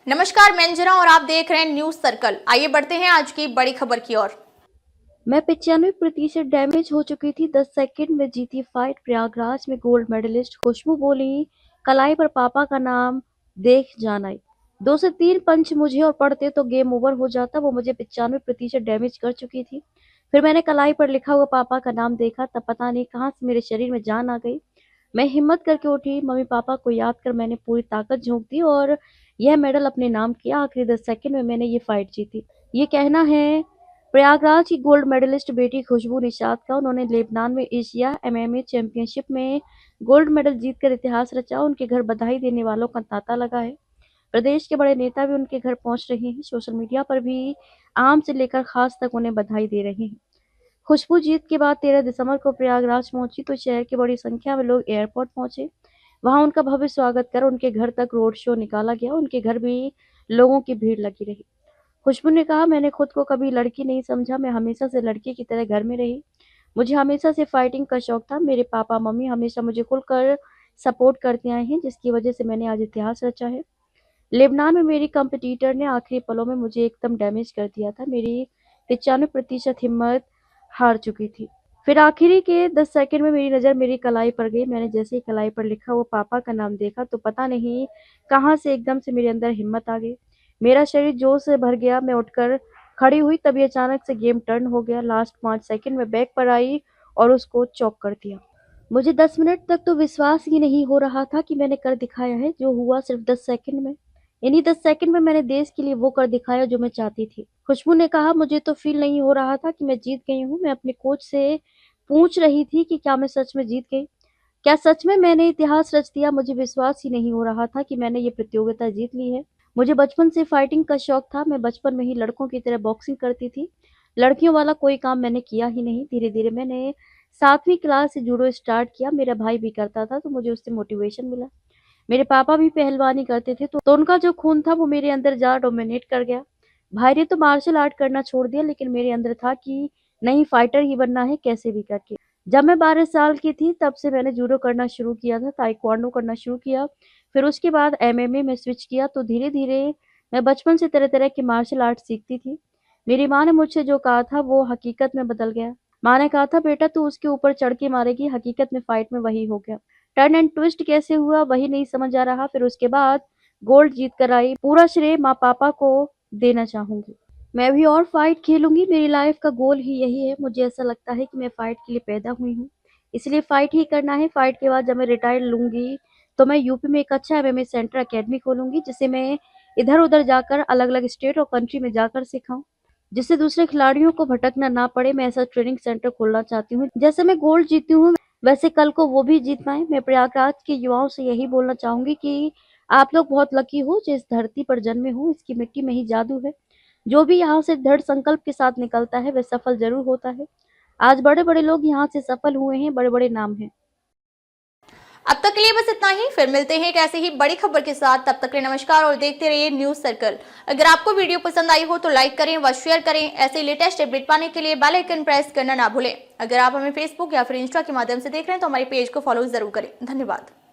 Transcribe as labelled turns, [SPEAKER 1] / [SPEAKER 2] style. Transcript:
[SPEAKER 1] नमस्कार, मैं अंजना और आप देख रहे हैं न्यूज सर्कल। आइए बढ़ते हैं आज की बड़ी खबर की ओर।
[SPEAKER 2] मैं 95% डैमेज हो चुकी थी। 10 सेकंड में जीती फाइट। प्रयागराज में गोल्ड मेडलिस्ट खुशबू बोली, कलाई पर पापा का नाम देख जाना ही। 2 से 3 पंच मुझे और पड़ते तो गेम ओवर हो जाता। वो मुझे 95% डैमेज कर चुकी थी। फिर मैंने कलाई पर लिखा हुआ पापा का नाम देखा, तब पता नहीं कहाँ से मेरे शरीर में जान आ गई। मैं हिम्मत करके उठी, मम्मी पापा को याद कर मैंने पूरी ताकत झोंक दी और यह मेडल अपने नाम किया। आखिरी 10 सेकंड में मैंने ये फाइट जीती। ये कहना है प्रयागराज की गोल्ड मेडलिस्ट बेटी खुशबू निषाद का। उन्होंने लेबनान में एशिया एमएमए चैंपियनशिप में गोल्ड मेडल जीतकर इतिहास रचा। उनके घर बधाई देने वालों का तांता लगा है। प्रदेश के बड़े नेता भी उनके घर पहुंच रहे हैं। सोशल मीडिया पर भी आम से लेकर खास तक उन्हें बधाई दे रहे हैं। खुशबू जीत के बाद 13 दिसंबर को प्रयागराज पहुंची तो शहर की बड़ी संख्या में लोग एयरपोर्ट पहुंचे। वहां उनका भव्य स्वागत कर उनके घर तक रोड शो निकाला गया। उनके घर भी लोगों की भीड़ लगी रही। खुशबू ने कहा, मैंने खुद को कभी लड़की नहीं समझा। मैं हमेशा से लड़की की तरह घर में रही। मुझे हमेशा से फाइटिंग का शौक था। मेरे पापा मम्मी हमेशा मुझे खुलकर सपोर्ट करते आए हैं, जिसकी वजह से मैंने आज इतिहास रचा है। लेबनान में मेरी कंपटीटर ने आखिरी पलों में मुझे एकदम डैमेज कर दिया था। मेरी 95% हिम्मत हार चुकी थी। फिर आखिरी के 10 सेकंड में मेरी नज़र मेरी कलाई पर गई। मैंने जैसे ही कलाई पर लिखा वो पापा का नाम देखा तो पता नहीं कहाँ से एकदम से मेरे अंदर हिम्मत आ गई। मेरा शरीर जोश से भर गया। मैं उठकर खड़ी हुई, तभी अचानक से गेम टर्न हो गया। लास्ट 5 सेकंड में बैक पर आई और उसको चौक कर दिया। मुझे 10 मिनट तक तो विश्वास ही नहीं हो रहा था कि मैंने कर दिखाया है जो हुआ सिर्फ 10 सेकंड में। इन्हीं 10 सेकंड में मैंने देश के लिए वो कर दिखाया जो मैं चाहती थी। खुशबू ने कहा, मुझे तो फील नहीं हो रहा था कि मैं जीत गई हूँ। मैं अपने कोच से पूछ रही थी कि क्या मैं सच में जीत गई, क्या सच में मैंने इतिहास रच दिया। मुझे विश्वास ही नहीं हो रहा था कि मैंने ये प्रतियोगिता जीत ली है। मुझे बचपन से फाइटिंग का शौक था। मैं बचपन में ही लड़कों की तरह बॉक्सिंग करती थी। लड़कियों वाला कोई काम मैंने किया ही नहीं। धीरे धीरे मैंने 7वीं क्लास से जूडो स्टार्ट किया। मेरा भाई भी करता था तो मुझे उससे मोटिवेशन मिला। मेरे पापा भी पहलवानी करते थे तो उनका जो खून था वो मेरे अंदर जा डोमिनेट कर गया। भाई ने तो मार्शल आर्ट करना छोड़ दिया, लेकिन मेरे अंदर था कि नहीं, फाइटर ही बनना है कैसे भी करके। जब मैं 12 साल की थी तब से मैंने जूडो करना शुरू किया था, ताइक्वांडो करना शुरू किया। फिर उसके बाद एमएमए में स्विच किया। तो धीरे धीरे मैं बचपन से तरह तरह की मार्शल आर्ट सीखती थी। मेरी माँ ने मुझसे जो कहा था वो हकीकत में बदल गया। माँ ने कहा था, बेटा तू उसके ऊपर चढ़ के मारेगी। हकीकत में फाइट में वही हो गया। टर्न एंड ट्विस्ट कैसे हुआ वही नहीं समझ आ रहा। फिर उसके बाद गोल्ड जीत कर आई। पूरा श्रेय माँ पापा को देना चाहूंगी। मैं भी और फाइट खेलूंगी। मेरी लाइफ का गोल ही यही है। मुझे ऐसा लगता है कि मैं फाइट के लिए पैदा हुई हूँ, इसलिए फाइट ही करना है। फाइट के बाद जब मैं रिटायर लूंगी तो मैं यूपी में एक अच्छा एमएमए सेंटर अकेडमी खोलूंगी, जिसे मैं इधर उधर जाकर अलग अलग स्टेट और कंट्री में जाकर सिखाऊं, जिससे दूसरे खिलाड़ियों को भटकना ना पड़े। मैं ऐसा ट्रेनिंग सेंटर खोलना चाहती हूँ, जैसे मैं गोल्ड जीती हूँ वैसे कल को वो भी जीत पाए। मैं प्रयागराज के युवाओं से यही बोलना चाहूंगी कि आप लोग बहुत लकी हो जो इस धरती पर जन्मे हो। इसकी मिट्टी में ही जादू है। जो भी यहाँ से दृढ़ संकल्प के साथ निकलता है वह सफल जरूर होता है। आज बड़े बड़े लोग यहाँ से सफल हुए हैं, बड़े बड़े नाम हैं।
[SPEAKER 1] अब तक के लिए बस इतना ही। फिर मिलते हैं एक ऐसे ही बड़ी खबर के साथ। तब तक के लिए नमस्कार और देखते रहिए न्यूज सर्कल। अगर आपको वीडियो पसंद आई हो तो लाइक करें व शेयर करें। ऐसे लेटेस्ट अपडेट पाने के लिए बेल आइकन प्रेस करना ना भूलें। अगर आप हमें फेसबुक या फिर इंस्टा के माध्यम से देख रहे हैं तो हमारे पेज को फॉलो जरूर करें। धन्यवाद।